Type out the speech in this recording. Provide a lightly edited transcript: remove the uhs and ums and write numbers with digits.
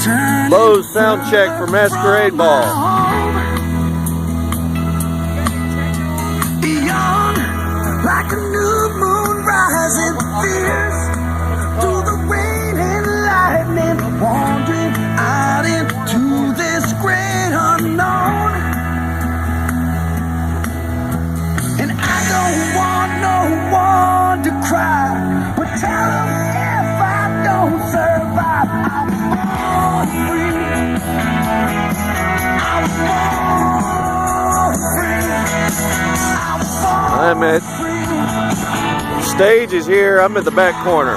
Bose sound check for Masquerade Ball. Beyond, like a new moon rising fierce through the rain and lightning, wandering out into this great unknown. And I don't want no one to cry, but tell them if I don't survive, I'm born free. I'm born free. I'm born I'm at free. stage is here. I'm at the back corner.